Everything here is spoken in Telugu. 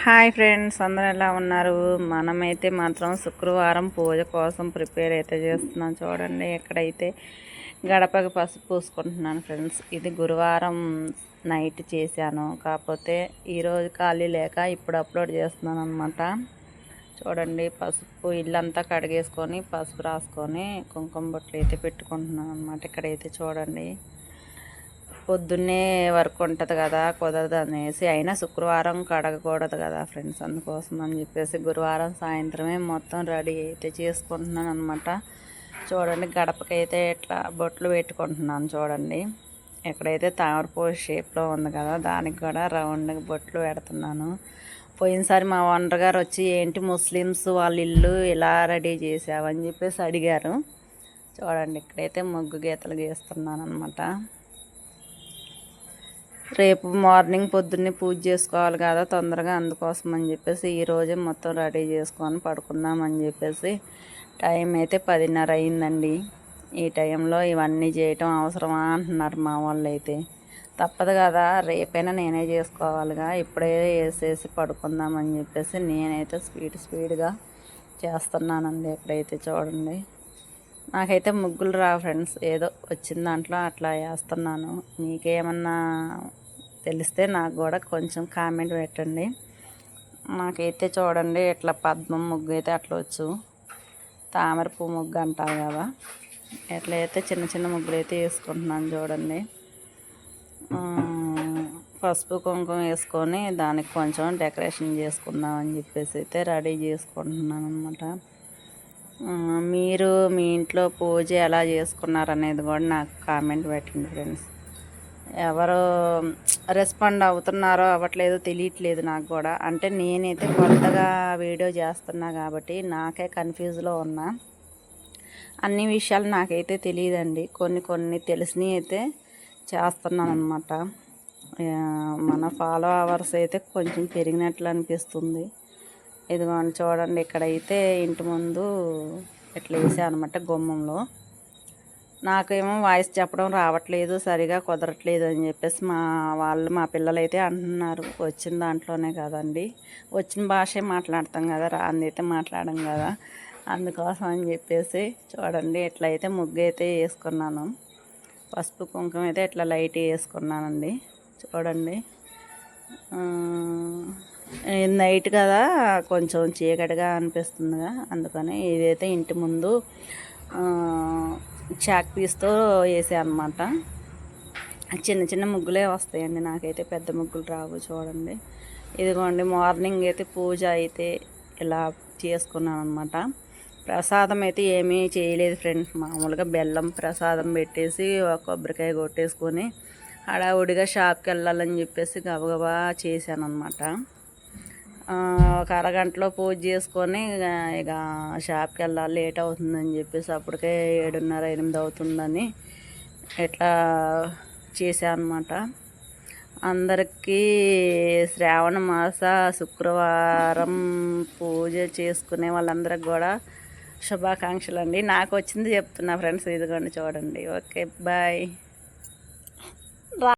హాయ్ ఫ్రెండ్స్, అందరూ ఎలా ఉన్నారు? మనమైతే మాత్రం శుక్రవారం పూజ కోసం ప్రిపేర్ అయితే చేస్తున్నాం. చూడండి, ఎక్కడైతే గడపకి పసుపు పూసుకుంటున్నాను ఫ్రెండ్స్. ఇది గురువారం నైట్ చేశాను, కాకపోతే ఈరోజు ఖాళీ లేక ఇప్పుడు అప్లోడ్ చేస్తున్నాను అనమాట. చూడండి, పసుపు ఇల్లంతా కడిగేసుకొని పసుపు రాసుకొని కుంకుమ బొట్లు అయితే పెట్టుకుంటున్నాను అనమాట. ఇక్కడైతే చూడండి, పొద్దున్నే వర్క్ ఉంటుంది కదా, కుదరదు అనేసి, అయినా శుక్రవారం కడగకూడదు కదా ఫ్రెండ్స్, అందుకోసం అని చెప్పేసి గురువారం సాయంత్రమే మొత్తం రెడీ అయితే చేసుకుంటున్నాను అనమాట. చూడండి, గడపకైతే ఇట్లా బొట్లు పెట్టుకుంటున్నాను. చూడండి, ఎక్కడైతే తామరపూల షేప్లో ఉంది కదా, దానికి కూడా రౌండ్ బొట్లు పెడుతున్నాను. పోయినసారి మా ఓనర్ గారు వచ్చి, ఏంటి ముస్లిమ్స్ వాళ్ళ ఇల్లు ఇలా రెడీ చేసావని చెప్పేసి అడిగారు. చూడండి, ఇక్కడైతే ముగ్గు గీతలు గీస్తున్నాను అనమాట. రేపు మార్నింగ్ పొద్దున్నే పూజ చేసుకోవాలి కదా తొందరగా, అందుకోసం అని చెప్పేసి ఈరోజే మొత్తం రెడీ చేసుకొని పడుకుందామని చెప్పేసి టైం అయితే 10:30 అయిందండి. ఈ టైంలో ఇవన్నీ చేయటం అవసరమా అంటున్నారు మా వాళ్ళు. అయితే తప్పదు కదా, రేపైనా నేనే చేసుకోవాలిగా, ఇప్పుడే వేసేసి పడుకుందామని చెప్పేసి నేనైతే స్పీడ్గా చేస్తున్నానండి. ఇక్కడైతే చూడండి, నాకైతే ముగ్గులు రా ఫ్రెండ్స్, ఏదో వచ్చిన దాంట్లో అట్లా వేస్తున్నాను. మీకేమన్నా తెలిస్తే నాకు కూడా కొంచెం కామెంట్ పెట్టండి. నాకైతే చూడండి, ఇట్లా పద్మం ముగ్గు అయితే అట్లా వచ్చు, తామర పువ్వు ముగ్గు అంటారు కదా, ఎట్లయితే చిన్న చిన్న ముగ్గులు అయితే వేసుకుంటున్నాను. చూడండి, పసుపు కుంకుమ వేసుకొని దానికి కొంచెం డెకరేషన్ చేసుకుందామని చెప్పేసి అయితే రెడీ చేసుకుంటున్నాను అనమాట. మీరు మీ ఇంట్లో పూజ ఎలా చేసుకున్నారనేది కూడా నాకు కామెంట్ పెట్టండి ఫ్రెండ్స్. ఎవరు రెస్పాండ్ అవుతున్నారో అవ్వట్లేదో తెలియట్లేదు నాకు కూడా. అంటే నేనైతే కొత్తగా వీడియో చేస్తున్నా కాబట్టి నాకే కన్ఫ్యూజ్లో ఉన్నా. అన్ని విషయాలు నాకైతే తెలియదండి, కొన్ని తెలిసినవి అయితే చేస్తున్నాను అనమాట. మన ఫాలో అవర్స్ అయితే కొంచెం పెరిగినట్లు అనిపిస్తుంది. ఇదిగోండి చూడండి, ఇక్కడైతే ఇంటి ముందు ఇట్లా వేసాను అనమాట గుమ్మంలో. నాకేమో వాయిస్ చెప్పడం రావట్లేదు, సరిగా కుదరట్లేదు అని చెప్పేసి మా పిల్లలు అయితే అంటున్నారు. వచ్చిన దాంట్లోనే కదండి, వచ్చిన భాషే మాట్లాడతాం కదా, రాంది అయితే మాట్లాడడం కదా, అందుకోసం అని చెప్పేసి చూడండి, ఇట్లయితే ముగ్గు అయితే వేసుకున్నాను. పసుపు కుంకుమ అయితే ఇట్లా లైట్ వేసుకున్నానండి. చూడండి, నైట్ కదా కొంచెం చీకటిగా అనిపిస్తుందిగా, అందుకని ఇదైతే ఇంటి ముందు చాక్ పీస్తో వేసాను అనమాట. చిన్న చిన్న ముగ్గులే వస్తాయండి, నాకైతే పెద్ద ముగ్గులు రావు. చూడండి, ఇదిగోండి, మార్నింగ్ అయితే పూజ అయితే ఇలా చేసుకున్నాను అనమాట. ప్రసాదం అయితే ఏమీ చేయలేదు ఫ్రెండ్స్, మామూలుగా బెల్లం ప్రసాదం పెట్టేసి ఒక కొబ్బరికాయ కొట్టేసుకొని హడావుడిగా షాప్కి వెళ్ళాలని చెప్పేసి గబగబా చేశాను అనమాట. ఒక అరగంటలో పూజ చేసుకొని ఇక షాప్కి వెళ్ళాలి, లేట్ అవుతుందని చెప్పేసి అప్పటికే 7:30 8 అవుతుందని ఇట్లా చేశాను అనమాట. అందరికీ శ్రావణ మాస శుక్రవారం పూజ చేసుకునే వాళ్ళందరికి కూడా శుభాకాంక్షలు అండి. నాకు వచ్చింది చెప్తున్నా ఫ్రెండ్స్. ఇదిగోండి చూడండి. Okay, bye.